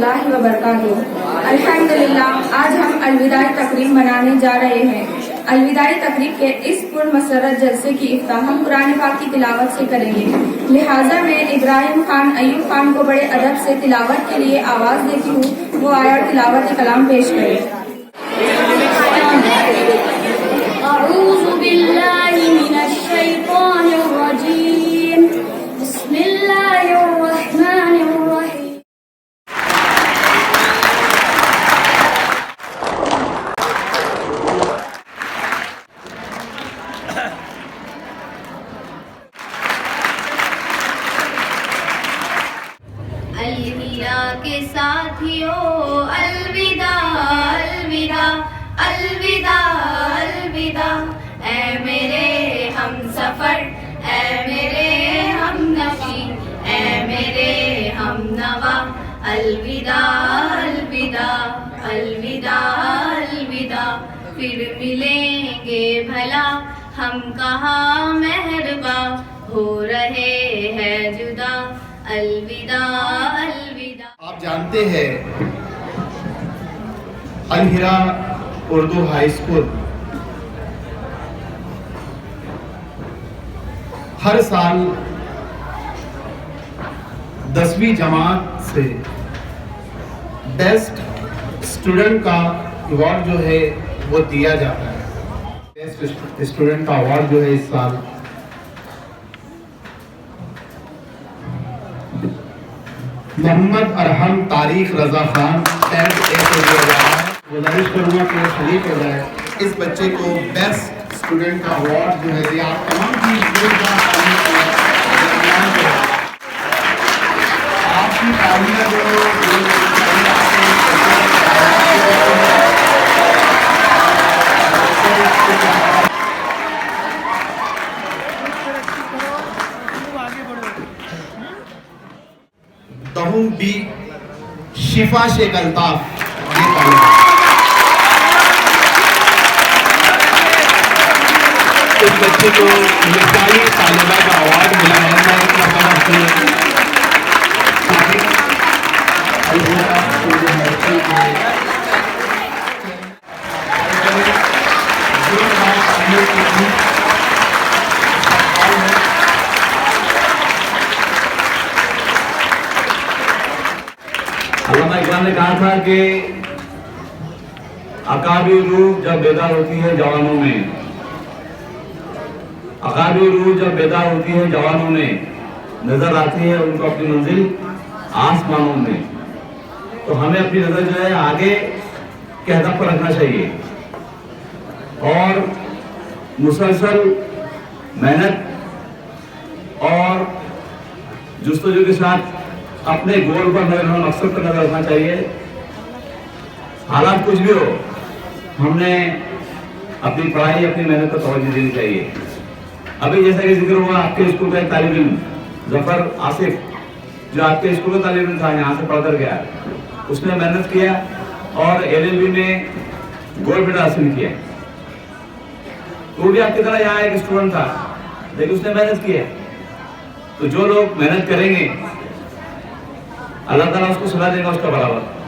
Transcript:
रहमतुल्लाहि व बरकातुहू। अल्हम्दुलिल्लाह, आज हम अलविदाई तकरीब मनाने जा रहे हैं। अलविदाई तकरीब के इस पुरमसरत जलसे की इफ्ताह हम कुरान पाक की तिलावत से करेंगे। लिहाजा मैं इब्राहिम खान अयूब खान को बड़े अदब से तिलावत के लिए आवाज़ देती हूँ। वो आया तिलावत कलाम पेश करें। अलविदा के साथियों, अलविदा अलविदा अलविदा अलविदा। ऐ मेरे हम सफर, ऐ मेरे हम नशी, ऐ मेरे हम नवा। अलविदा अलविदा अलविदा अलविदा। फिर मिलेंगे भला हम कहाँ मेहरबा, हो रहे हैं जुदा। अलविदा अलविदा। आप जानते हैं अल-हिरा उर्दू हाई स्कूल हर साल 10वीं जमात से बेस्ट स्टूडेंट का अवार्ड जो है वो दिया जाता है। बेस्ट स्टूडेंट का अवार्ड जो है इस साल मोहम्मद अरहम तारिक रजा खान टेंथ ए को दिया जा रहा है। गुजारिश करूँगा कि वो शरीक हो जाए। इस बच्चे को बेस्ट स्टूडेंट का अवार्ड जो है दिया। आप तमाम की स्टूडेंट का आपकी तालियां जो तहुम बी शिफा शेख अल्ताफ, इस बच्चे को मिसाली तालिबा का अवार्ड मिला है। मैं एक मरतबा से अल्लामा इकबाल ने कहा था कि अकाबिर रूह जब बेदार होती है जवानों में, अकाबिर रूह जब बेदार होती है जवानों में, नजर आती है उनको अपनी मंजिल आसमानों में। तो हमें अपनी नजर जो है आगे के हदफ पर रखना चाहिए और मुसलसल मेहनत और जुस्तजू के साथ अपने गोल पर नजर, मकसद पर नजर रखना चाहिए। हालात कुछ भी हो, हमने अपनी पढ़ाई, अपनी मेहनत पर तवज्जो देनी चाहिए। अभी जैसा कि जिक्र हुआ, आपके स्कूल का एक तालिब इल्म जफर आसिफ, जो आपके स्कूल का तालिब इल्म था, यहाँ से पढ़कर गया, उसने मेहनत किया और LLB में गोल्ड मेडल हासिल किया। तो भी आपकी तरह यहाँ एक स्टूडेंट था, लेकिन उसने मेहनत किया। तो जो लोग मेहनत करेंगे अल्लाह ताला उसको सजा देगा उसका बराबर।